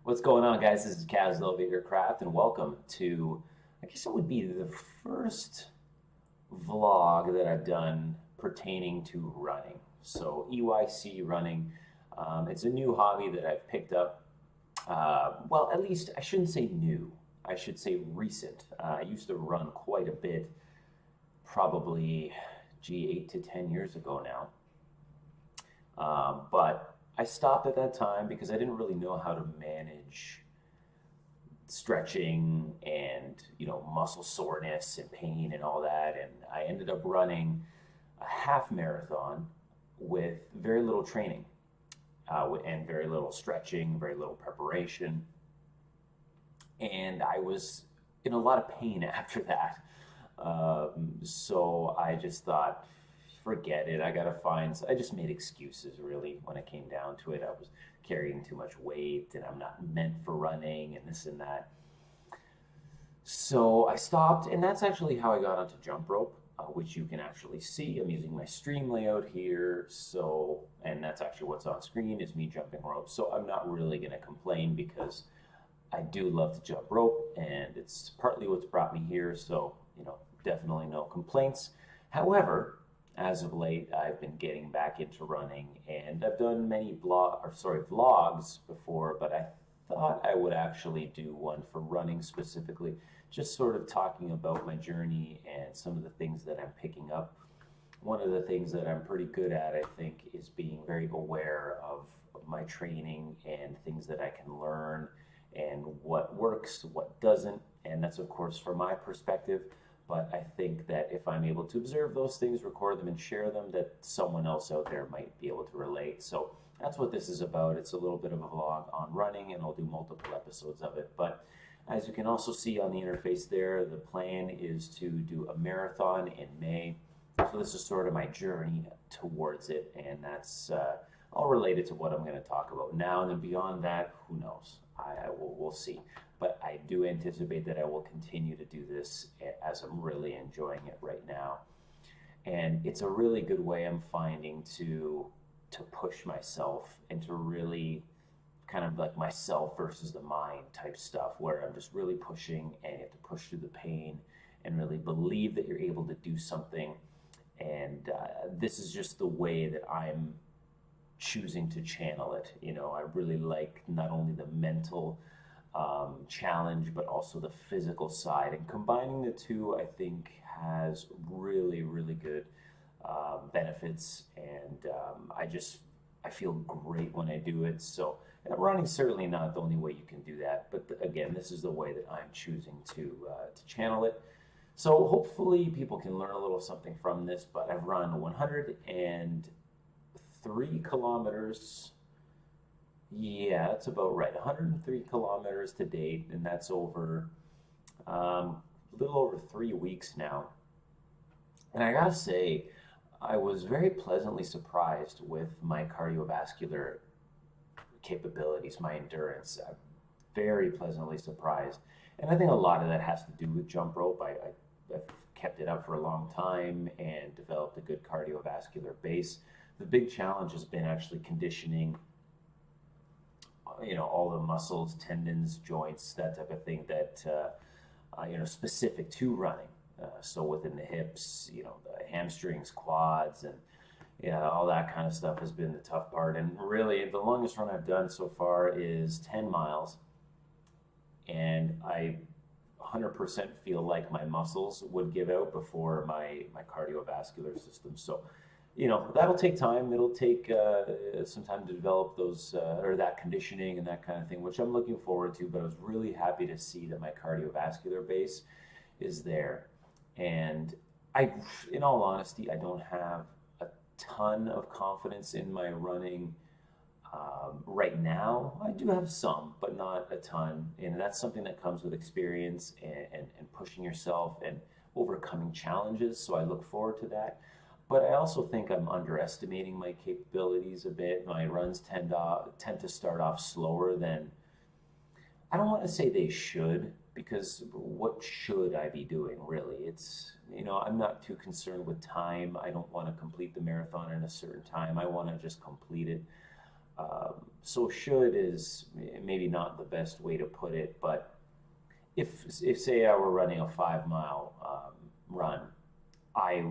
What's going on, guys? This is Kaz, Elevateyourcraft, and welcome to, I guess it would be the first vlog that I've done pertaining to running. So EYC running, it's a new hobby that I've picked up. Well, at least I shouldn't say new. I should say recent. I used to run quite a bit, probably, 8 to 10 years ago now. But I stopped at that time because I didn't really know how to manage stretching and muscle soreness and pain and all that, and I ended up running a half marathon with very little training and very little stretching, very little preparation, and I was in a lot of pain after that. So I just thought, forget it. I gotta find. I just made excuses really when it came down to it. I was carrying too much weight, and I'm not meant for running, and this and that. So I stopped, and that's actually how I got onto jump rope, which you can actually see. I'm using my stream layout here, so and that's actually what's on screen is me jumping rope. So I'm not really gonna complain because I do love to jump rope, and it's partly what's brought me here. So definitely no complaints. However, as of late, I've been getting back into running, and I've done many vlogs before, but I thought I would actually do one for running specifically, just sort of talking about my journey and some of the things that I'm picking up. One of the things that I'm pretty good at, I think, is being very aware of my training and things that I can learn and what works, what doesn't, and that's of course from my perspective. But I think that if I'm able to observe those things, record them, and share them, that someone else out there might be able to relate. So that's what this is about. It's a little bit of a vlog on running, and I'll do multiple episodes of it. But as you can also see on the interface there, the plan is to do a marathon in May. So this is sort of my journey towards it, and that's all related to what I'm going to talk about now. And then beyond that, who knows? We'll see. But I do anticipate that I will continue to do this as I'm really enjoying it right now. And it's a really good way I'm finding to push myself and to really kind of like myself versus the mind type stuff, where I'm just really pushing, and you have to push through the pain and really believe that you're able to do something. And this is just the way that I'm choosing to channel it. I really like not only the mental challenge, but also the physical side. And combining the two, I think, has really, really good benefits. And I feel great when I do it. So running's certainly not the only way you can do that. But again, this is the way that I'm choosing to channel it. So hopefully people can learn a little something from this. But I've run 103 kilometers. Yeah, that's about right. 103 kilometers to date, and that's over a little over 3 weeks now. And I gotta say, I was very pleasantly surprised with my cardiovascular capabilities, my endurance. I'm very pleasantly surprised. And I think a lot of that has to do with jump rope. I've kept it up for a long time and developed a good cardiovascular base. The big challenge has been actually conditioning all the muscles, tendons, joints, that type of thing that specific to running. So within the hips, the hamstrings, quads, and all that kind of stuff has been the tough part. And really, the longest run I've done so far is 10 miles, and I 100% feel like my muscles would give out before my cardiovascular system. So that'll take time. It'll take some time to develop those or that conditioning and that kind of thing, which I'm looking forward to. But I was really happy to see that my cardiovascular base is there. And in all honesty, I don't have a ton of confidence in my running right now. I do have some, but not a ton. And that's something that comes with experience and pushing yourself and overcoming challenges. So I look forward to that. But I also think I'm underestimating my capabilities a bit. My runs tend to start off slower than, I don't want to say they should, because what should I be doing really? It's, I'm not too concerned with time. I don't want to complete the marathon in a certain time. I want to just complete it. So should is maybe not the best way to put it, but if say I were running a 5 mile run, I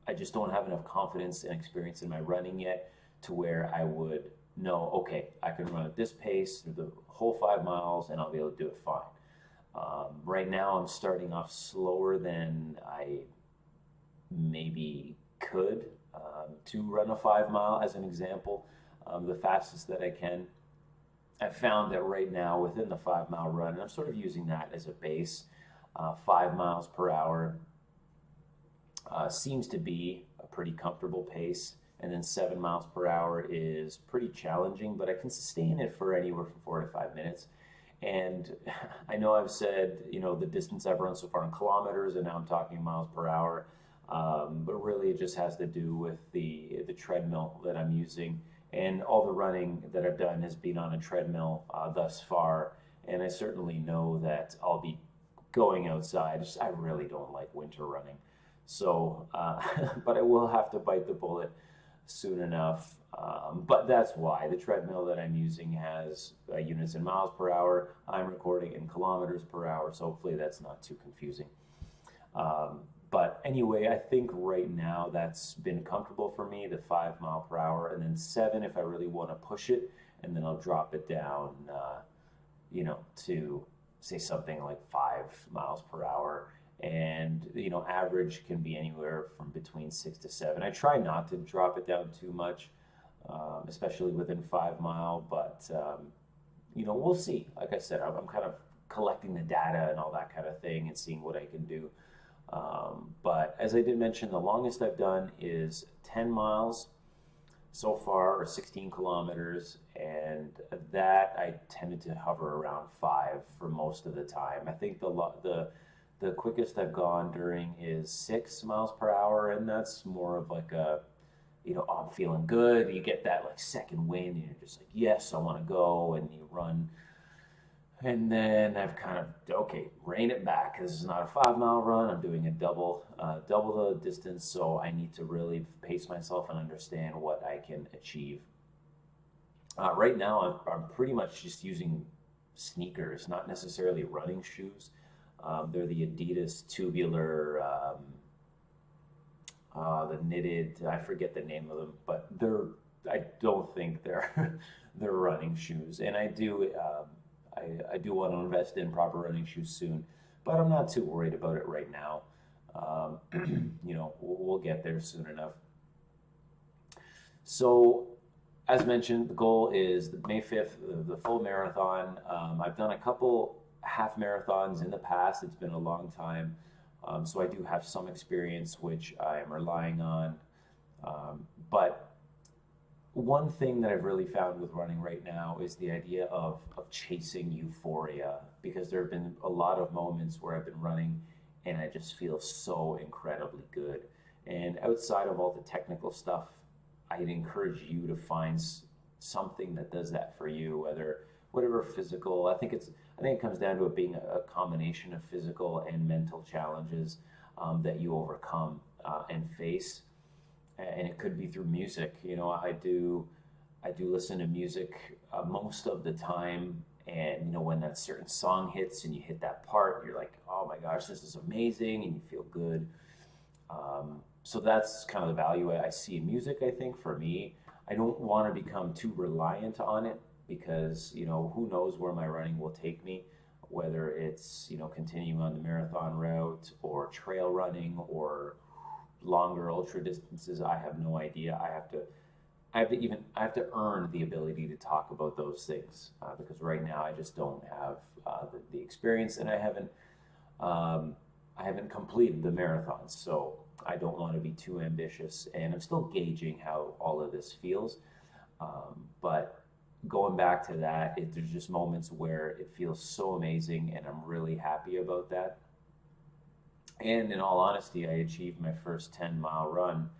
I just don't have enough confidence and experience in my running yet to where I would know, okay, I can run at this pace through the whole 5 miles and I'll be able to do it fine. Right now, I'm starting off slower than I maybe could to run a 5 mile as an example, the fastest that I can. I found that right now within the 5 mile run, and I'm sort of using that as a base, 5 miles per hour seems to be a pretty comfortable pace. And then 7 miles per hour is pretty challenging, but I can sustain it for anywhere from 4 to 5 minutes. And I know I've said, the distance I've run so far in kilometers, and now I'm talking miles per hour. But really, it just has to do with the treadmill that I'm using, and all the running that I've done has been on a treadmill thus far. And I certainly know that I'll be going outside. I really don't like winter running, so but I will have to bite the bullet soon enough. But that's why the treadmill that I'm using has units in miles per hour. I'm recording in kilometers per hour, so hopefully that's not too confusing. But anyway, I think right now that's been comfortable for me, the 5 mile per hour, and then 7 if I really want to push it, and then I'll drop it down, to say something like 5 miles per hour. And average can be anywhere from between 6 to 7. I try not to drop it down too much, especially within 5 mile, but we'll see. Like I said, I'm kind of collecting the data and all that kind of thing and seeing what I can do. But as I did mention, the longest I've done is 10 miles so far, or 16 kilometers, and that I tended to hover around 5 for most of the time. I think the quickest I've gone during is 6 miles per hour, and that's more of like a, I'm feeling good. You get that like second wind, and you're just like, yes, I want to go, and you run. And then I've kind of, okay, rein it back. This is not a 5 mile run. I'm doing a double the distance, so I need to really pace myself and understand what I can achieve. Right now, I'm pretty much just using sneakers, not necessarily running shoes. They're the Adidas tubular, the knitted, I forget the name of them, but I don't think they're they're running shoes. And I do want to invest in proper running shoes soon, but I'm not too worried about it right now. We'll get there soon enough. So, as mentioned, the goal is the May 5th, the full marathon. I've done a couple half marathons in the past. It's been a long time, so I do have some experience which I am relying on. But one thing that I've really found with running right now is the idea of chasing euphoria, because there have been a lot of moments where I've been running and I just feel so incredibly good. And outside of all the technical stuff, I'd encourage you to find something that does that for you, whatever physical. I think it comes down to it being a combination of physical and mental challenges that you overcome and face. And it could be through music. I do listen to music most of the time, and when that certain song hits and you hit that part, you're like, oh my gosh, this is amazing, and you feel good. So that's kind of the value I see in music. I think for me, I don't want to become too reliant on it, because who knows where my running will take me, whether it's continuing on the marathon route or trail running or longer ultra distances. I have no idea. I have to earn the ability to talk about those things, because right now I just don't have the experience, and I haven't completed the marathons, so I don't want to be too ambitious, and I'm still gauging how all of this feels. But going back to that, there's just moments where it feels so amazing, and I'm really happy about that. And in all honesty, I achieved my first 10-mile run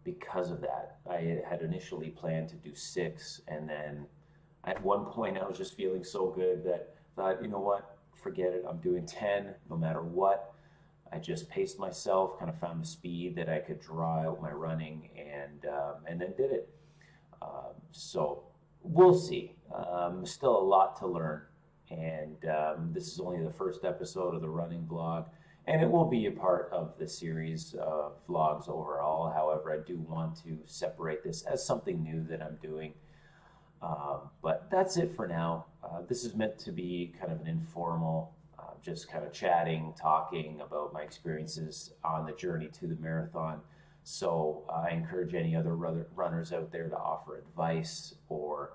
because of that. I had initially planned to do 6, and then at one point I was just feeling so good that I thought, you know what, forget it, I'm doing 10 no matter what. I just paced myself, kind of found the speed that I could draw out my running, and then did it. So We'll see. Still a lot to learn, and this is only the first episode of the running vlog, and it will be a part of the series of vlogs overall. However, I do want to separate this as something new that I'm doing. But that's it for now. This is meant to be kind of an informal, just kind of chatting, talking about my experiences on the journey to the marathon. So I encourage any other runners out there to offer advice or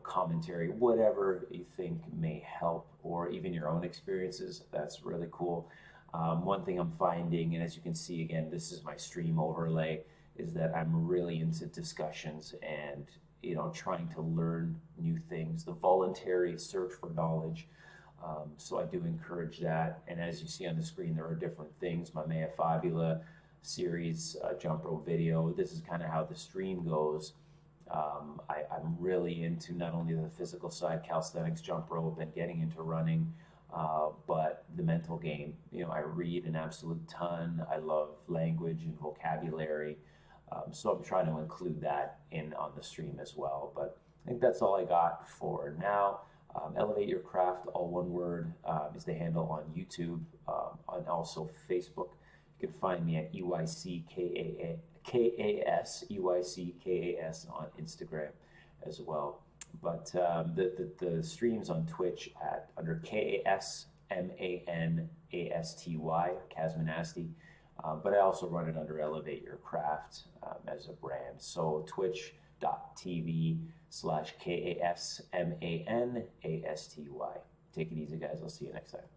commentary, whatever you think may help, or even your own experiences. That's really cool. One thing I'm finding, and as you can see again, this is my stream overlay, is that I'm really into discussions and trying to learn new things, the voluntary search for knowledge. So I do encourage that. And as you see on the screen, there are different things. My Mea Fabula series, jump rope video. This is kind of how the stream goes. I'm really into not only the physical side, calisthenics, jump rope, and getting into running, but the mental game. I read an absolute ton. I love language and vocabulary. So I'm trying to include that in on the stream as well. But I think that's all I got for now. Elevate Your Craft, all one word, is the handle on YouTube, and also Facebook. You can find me at EYCKAS, EYCKAS on Instagram as well. But the streams on Twitch under KASMANASTY, Kasmanasty. But I also run it under Elevate Your Craft as a brand. So twitch.tv/KASMANASTY. Take it easy, guys. I'll see you next time.